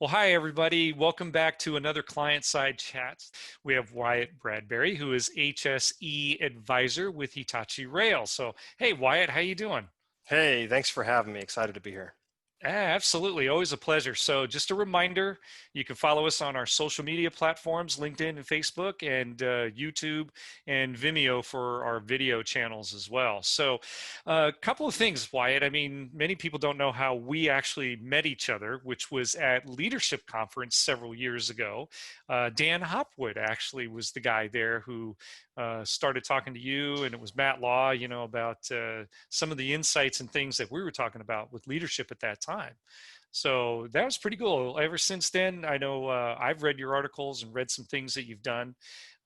Well, hi, everybody. Welcome back to another client-side chat. We have Wyatt Bradbury, who is HSE Advisor with Hitachi Rail. So, hey, Wyatt, how you doing? Hey, thanks for having me. Excited to be here. Absolutely. Always a pleasure. So, just a reminder, you can follow us on our social media platforms, LinkedIn and Facebook, and YouTube and Vimeo for our video channels as well. So, a couple of things, Wyatt. I mean, many people don't know how we actually met each other, which was at Leadership Conference several years ago. Dan Hopwood actually was the guy there who started talking to you, and it was Matt Law, about some of the insights and things that we were talking about with leadership at that time. So that was pretty cool. Ever since then, I know I've read your articles and read some things that you've done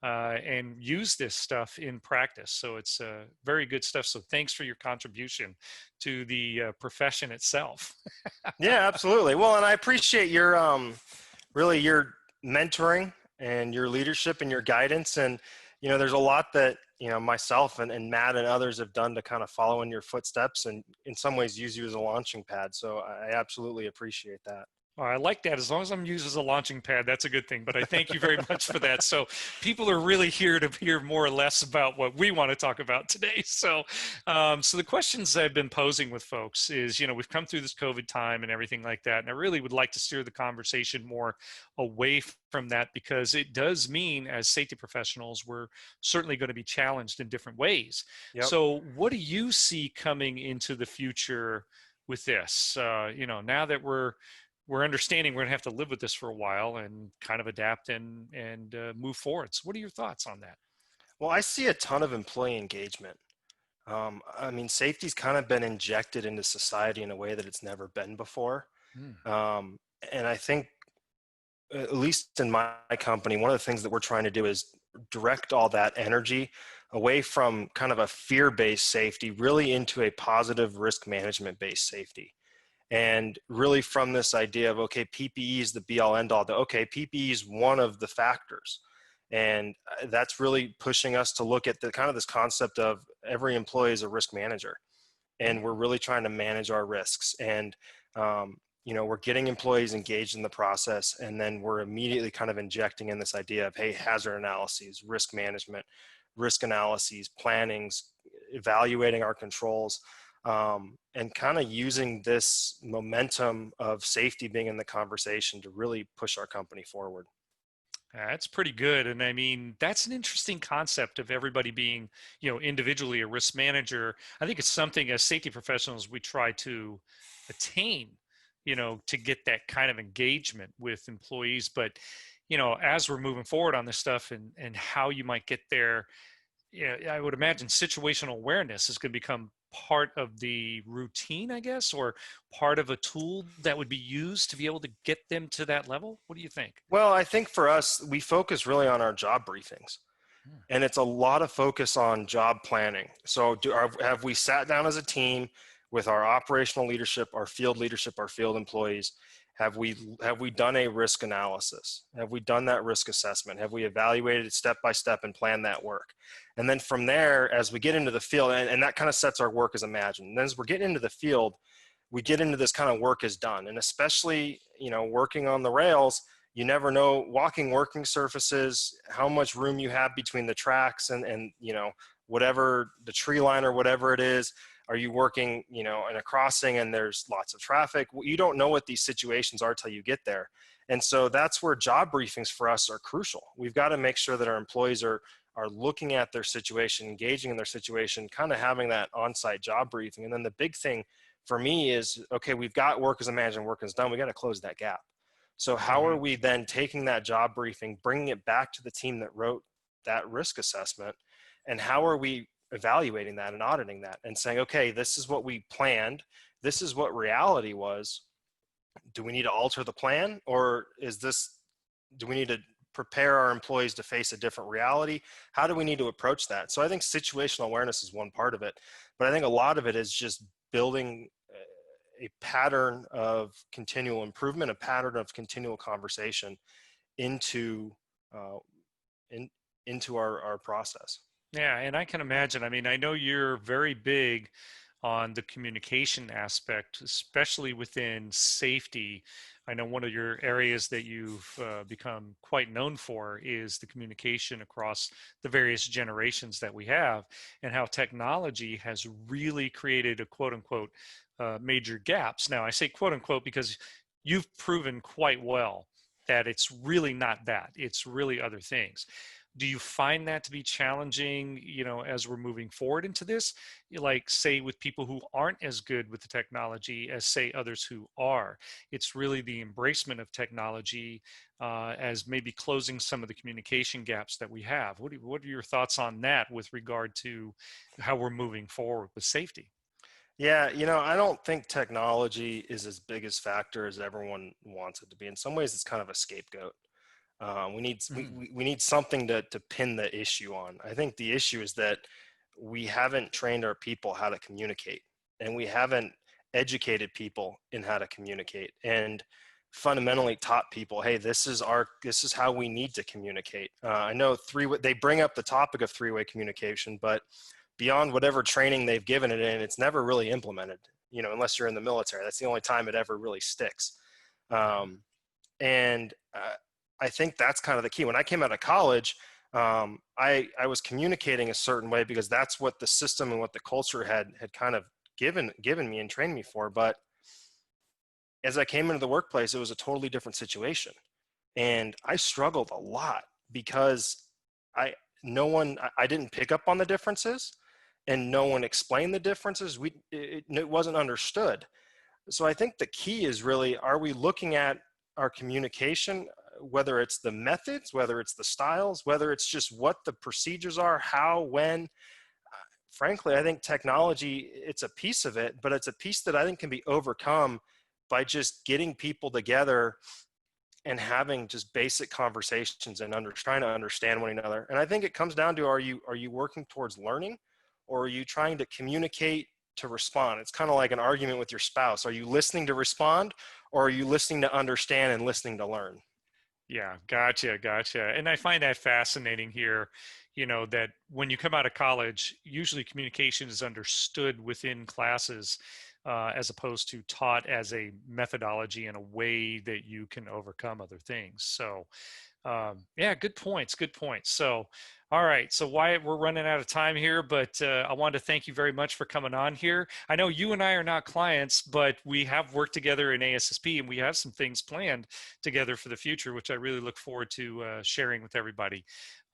and used this stuff in practice. So it's very good stuff. So thanks for your contribution to the profession itself. Yeah, absolutely. Well, and I appreciate your really your mentoring and your leadership and your guidance. And there's a lot that myself and Matt and others have done to kind of follow in your footsteps and in some ways use you as a launching pad. So I absolutely appreciate that. Well, I like that. As long as I'm used as a launching pad, that's a good thing. But I thank you very much for that. So people are really here to hear more or less about what we want to talk about today. So the questions I've been posing with folks is, we've come through this COVID time and everything like that, and I really would like to steer the conversation more away from that because it does mean, as safety professionals, we're certainly going to be challenged in different ways. Yep. So, what do you see coming into the future with this? Now that we're understanding we're going to have to live with this for a while and kind of adapt and move forward. So, what are your thoughts on that? Well, I see a ton of employee engagement. I mean, safety's kind of been injected into society in a way that it's never been before. Mm. Um, and I think at least in my company, one of the things that we're trying to do is direct all that energy away from kind of a fear-based safety really into a positive risk management-based safety. And really from this idea of, okay, PPE is the be all end all, okay, PPE is one of the factors. And that's really pushing us to look at the kind of this concept of every employee is a risk manager. And we're really trying to manage our risks. And we're getting employees engaged in the process, and then we're immediately kind of injecting in this idea of, hey, hazard analyses, risk management, risk analyses, plannings, evaluating our controls, and kind of using this momentum of safety being in the conversation to really push our company forward. That's pretty good. And I mean, that's an interesting concept of everybody being, individually a risk manager. I think it's something as safety professionals we try to attain, to get that kind of engagement with employees. But, as we're moving forward on this stuff and how you might get there, yeah, I would imagine situational awareness is going to become part of the routine, I guess, or part of a tool that would be used to be able to get them to that level. What do you think? Well, I think for us, we focus really on our job briefings. Hmm. And it's a lot of focus on job planning. So have we sat down as a team with our operational leadership, our field employees? Have we done a risk analysis? Have we done that risk assessment? Have we evaluated it step by step and planned that work? And then from there, as we get into the field, and that kind of sets our work as imagined. And then as we're getting into the field, we get into this kind of work is done. And especially, working on the rails, you never know walking working surfaces, how much room you have between the tracks and whatever the tree line or whatever it is. Are you working, in a crossing and there's lots of traffic? You don't know what these situations are till you get there. And so that's where job briefings for us are crucial. We've got to make sure that our employees are looking at their situation, engaging in their situation, kind of having that on-site job briefing. And then the big thing for me is, okay, we've got work as imagined, work is done. We got to close that gap. So how are Mhm. we then taking that job briefing, bringing it back to the team that wrote that risk assessment, and how are we evaluating that and auditing that and saying, okay, this is what we planned, this is what reality was. Do we need to alter the plan, or do we need to prepare our employees to face a different reality? How do we need to approach that? So I think situational awareness is one part of it, but I think a lot of it is just building a pattern of continual improvement, a pattern of continual conversation into uh, in, into our process. Yeah, and I can imagine. I mean, I know you're very big on the communication aspect, especially within safety. I know one of your areas that you've become quite known for is the communication across the various generations that we have, and how technology has really created a quote unquote major gaps. Now, I say quote unquote because you've proven quite well that it's really not that, it's really other things. Do you find that to be challenging, as we're moving forward into this, like say with people who aren't as good with the technology as say others who are? It's really the embracement of technology as maybe closing some of the communication gaps that we have. What are your thoughts on that with regard to how we're moving forward with safety? Yeah, I don't think technology is as big as factor as everyone wants it to be. In some ways, it's kind of a scapegoat. We need Mhm. we need something to pin the issue on. I think the issue is that we haven't trained our people how to communicate, and we haven't educated people in how to communicate, and fundamentally taught people, hey, this is how we need to communicate. I know they bring up the topic of three-way communication, but beyond whatever training they've given it in, it's never really implemented. Unless you're in the military, that's the only time it ever really sticks. Right. And I think that's kind of the key. When I came out of college, I was communicating a certain way because that's what the system and what the culture had kind of given me and trained me for. But as I came into the workplace, it was a totally different situation, and I struggled a lot because I I didn't pick up on the differences, and no one explained the differences. It wasn't understood. So I think the key is really, are we looking at our communication, whether it's the methods, whether it's the styles, whether it's just what the procedures are, how, when. Frankly, I think technology, it's a piece of it, but it's a piece that I think can be overcome by just getting people together and having just basic conversations and trying to understand one another. And I think it comes down to, are you working towards learning, or are you trying to communicate to respond? It's kind of like an argument with your spouse. Are you listening to respond, or are you listening to understand and listening to learn? Yeah, gotcha. And I find that fascinating here, that when you come out of college, usually communication is understood within classes as opposed to taught as a methodology and a way that you can overcome other things. So, yeah, good points. Good points. So, all right. So, Wyatt, we're running out of time here, but I wanted to thank you very much for coming on here. I know you and I are not clients, but we have worked together in ASSP, and we have some things planned together for the future, which I really look forward to sharing with everybody.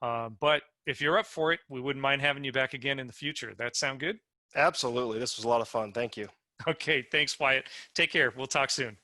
But if you're up for it, we wouldn't mind having you back again in the future. That sound good? Absolutely. This was a lot of fun. Thank you. Okay. Thanks, Wyatt. Take care. We'll talk soon.